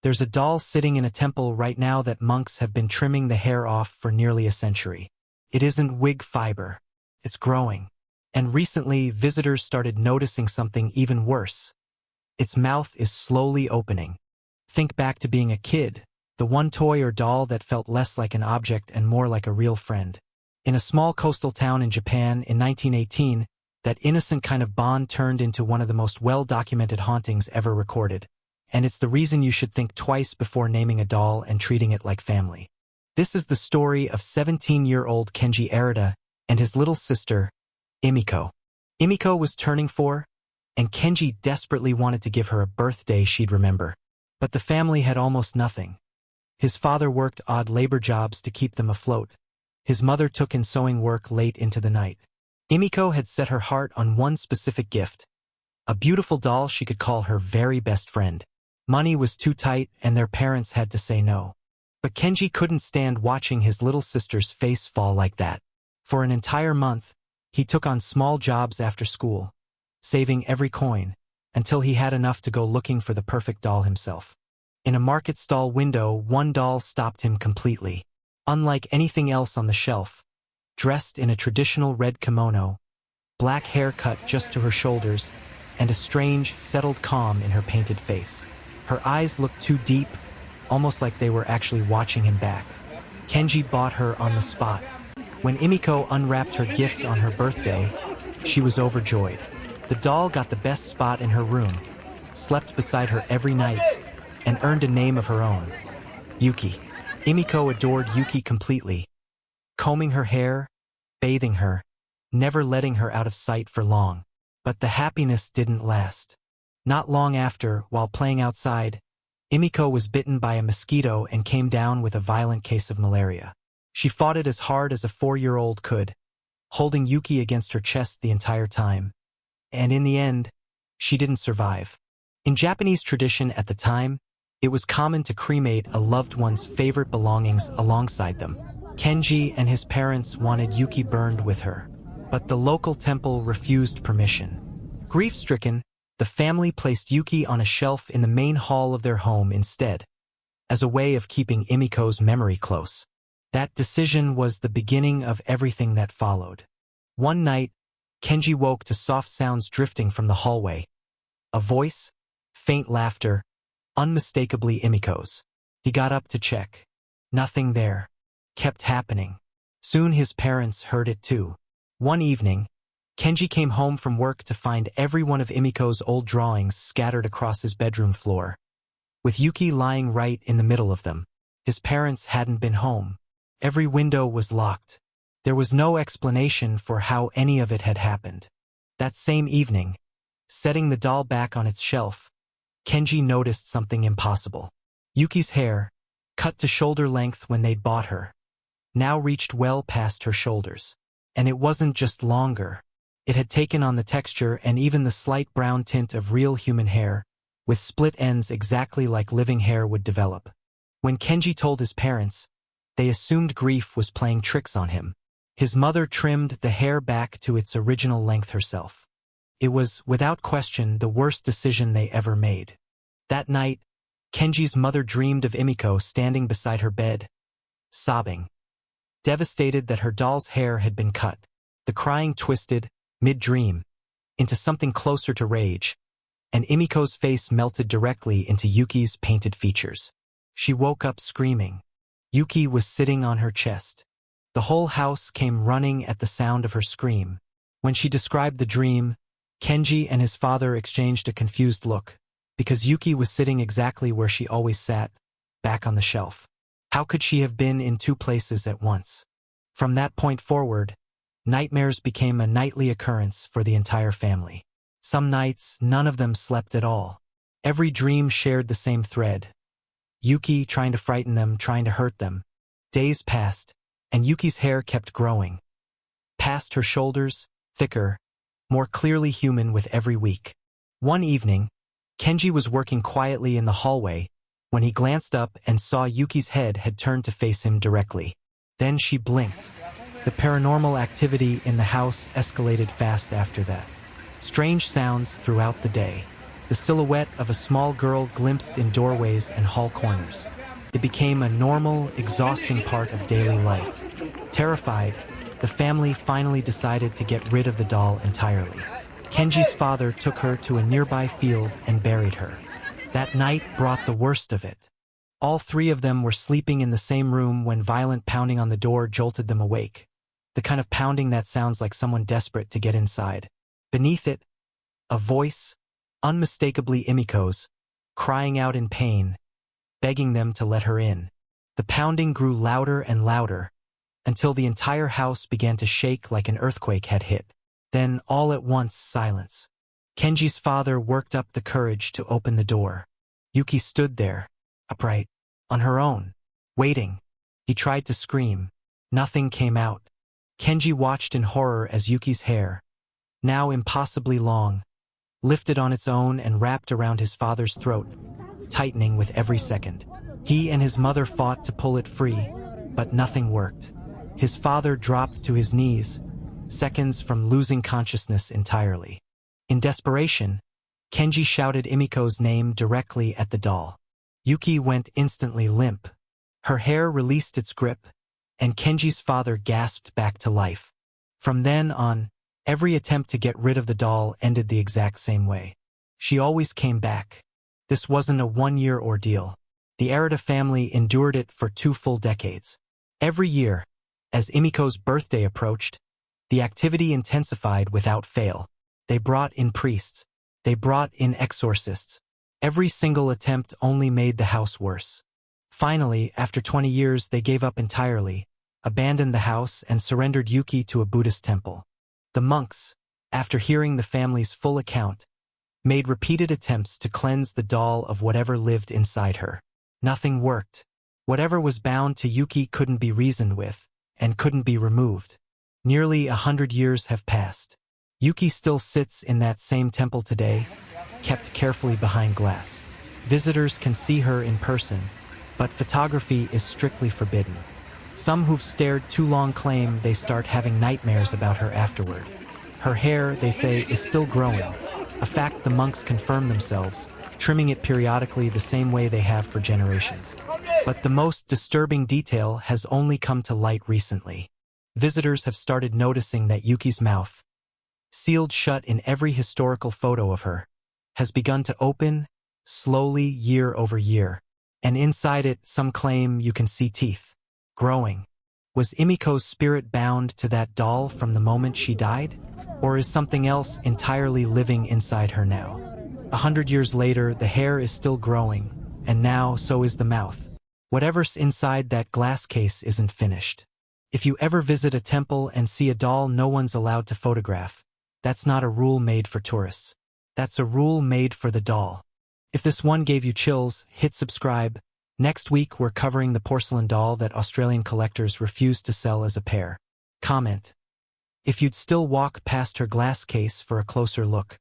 There's a doll sitting in a temple right now that monks have been trimming the hair off for nearly a century. It isn't wig fiber. It's growing. And recently, visitors started noticing something even worse. Its mouth is slowly opening. Think back to being a kid, the one toy or doll that felt less like an object and more like a real friend. In a small coastal town in Japan in 1918, that innocent kind of bond turned into one of the most well-documented hauntings ever recorded. And it's the reason you should think twice before naming a doll and treating it like family. This is the story of 17-year-old Kenji Arita and his little sister, Emiko. Emiko was turning 4, and Kenji desperately wanted to give her a birthday she'd remember. But the family had almost nothing. His father worked odd labor jobs to keep them afloat. His mother took in sewing work late into the night. Emiko had set her heart on one specific gift, a beautiful doll she could call her very best friend. Money was too tight and their parents had to say no. But Kenji couldn't stand watching his little sister's face fall like that. For an entire month, he took on small jobs after school, saving every coin, until he had enough to go looking for the perfect doll himself. In a market stall window, one doll stopped him completely. Unlike anything else on the shelf, dressed in a traditional red kimono, black hair cut just to her shoulders, and a strange, settled calm in her painted face. Her eyes looked too deep, almost like they were actually watching him back. Kenji bought her on the spot. When Emiko unwrapped her gift on her birthday, she was overjoyed. The doll got the best spot in her room, slept beside her every night, and earned a name of her own, Yuki. Emiko adored Yuki completely, combing her hair, bathing her, never letting her out of sight for long. But the happiness didn't last. Not long after, while playing outside, Emiko was bitten by a mosquito and came down with a violent case of malaria. She fought it as hard as a 4-year-old could, holding Yuki against her chest the entire time. And in the end, she didn't survive. In Japanese tradition at the time, it was common to cremate a loved one's favorite belongings alongside them. Kenji and his parents wanted Yuki burned with her, but the local temple refused permission. Grief-stricken, the family placed Yuki on a shelf in the main hall of their home instead, as a way of keeping Emiko's memory close. That decision was the beginning of everything that followed. One night, Kenji woke to soft sounds drifting from the hallway. A voice, faint laughter, unmistakably Emiko's. He got up to check. Nothing there. Kept happening. Soon his parents heard it too. One evening, Kenji came home from work to find every one of Emiko's old drawings scattered across his bedroom floor, with Yuki lying right in the middle of them. His parents hadn't been home. Every window was locked. There was no explanation for how any of it had happened. That same evening, setting the doll back on its shelf, Kenji noticed something impossible. Yuki's hair, cut to shoulder length when they'd bought her, now reached well past her shoulders. And it wasn't just longer. It had taken on the texture and even the slight brown tint of real human hair, with split ends exactly like living hair would develop. When Kenji told his parents, they assumed grief was playing tricks on him. His mother trimmed the hair back to its original length herself. It was, without question, the worst decision they ever made. That night, Kenji's mother dreamed of Emiko standing beside her bed, sobbing, devastated that her doll's hair had been cut. The crying twisted, mid-dream, into something closer to rage, and Emiko's face melted directly into Yuki's painted features. She woke up screaming. Yuki was sitting on her chest. The whole house came running at the sound of her scream. When she described the dream, Kenji and his father exchanged a confused look, because Yuki was sitting exactly where she always sat, back on the shelf. How could she have been in two places at once? From that point forward, nightmares became a nightly occurrence for the entire family. Some nights, none of them slept at all. Every dream shared the same thread. Yuki trying to frighten them, trying to hurt them. Days passed, and Yuki's hair kept growing. Past her shoulders, thicker, more clearly human with every week. One evening, Kenji was working quietly in the hallway when he glanced up and saw Yuki's head had turned to face him directly. Then she blinked. The paranormal activity in the house escalated fast after that. Strange sounds throughout the day. the silhouette of a small girl glimpsed in doorways and hall corners. It became a normal, exhausting part of daily life. Terrified, the family finally decided to get rid of the doll entirely. Kenji's father took her to a nearby field and buried her. That night brought the worst of it. All three of them were sleeping in the same room when violent pounding on the door jolted them awake. The kind of pounding that sounds like someone desperate to get inside. Beneath it, a voice, unmistakably Emiko's, crying out in pain, begging them to let her in. The pounding grew louder and louder, until the entire house began to shake like an earthquake had hit. Then, all at once, silence. Kenji's father worked up the courage to open the door. Yuki stood there, upright, on her own, waiting. He tried to scream. Nothing came out. Kenji watched in horror as Yuki's hair, now impossibly long, lifted on its own and wrapped around his father's throat, tightening with every second. He and his mother fought to pull it free, but nothing worked. His father dropped to his knees, seconds from losing consciousness entirely. In desperation, Kenji shouted Emiko's name directly at the doll. Yuki went instantly limp. Her hair released its grip, and Kenji's father gasped back to life. From then on, every attempt to get rid of the doll ended the exact same way. She always came back. This wasn't a one-year ordeal. The Arata family endured it for 2 full decades. Every year, as Emiko's birthday approached, the activity intensified without fail. They brought in priests. They brought in exorcists. Every single attempt only made the house worse. Finally, after 20 years, they gave up entirely, abandoned the house, and surrendered Yuki to a Buddhist temple. The monks, after hearing the family's full account, made repeated attempts to cleanse the doll of whatever lived inside her. Nothing worked. Whatever was bound to Yuki couldn't be reasoned with, and couldn't be removed. Nearly 100 years have passed. Yuki still sits in that same temple today, kept carefully behind glass. Visitors can see her in person, but photography is strictly forbidden. Some who've stared too long claim they start having nightmares about her afterward. Her hair, they say, is still growing, a fact the monks confirm themselves, trimming it periodically the same way they have for generations. But the most disturbing detail has only come to light recently. Visitors have started noticing that Yuki's mouth, sealed shut in every historical photo of her, has begun to open, slowly year over year. And inside it, some claim you can see teeth, growing. Was Emiko's spirit bound to that doll from the moment she died? Or is something else entirely living inside her now? 100 years later, the hair is still growing, and now so is the mouth. Whatever's inside that glass case isn't finished. If you ever visit a temple and see a doll no one's allowed to photograph, that's not a rule made for tourists. That's a rule made for the doll. If this one gave you chills, hit subscribe. Next week we're covering the porcelain doll that Australian collectors refused to sell as a pair. Comment if you'd still walk past her glass case for a closer look.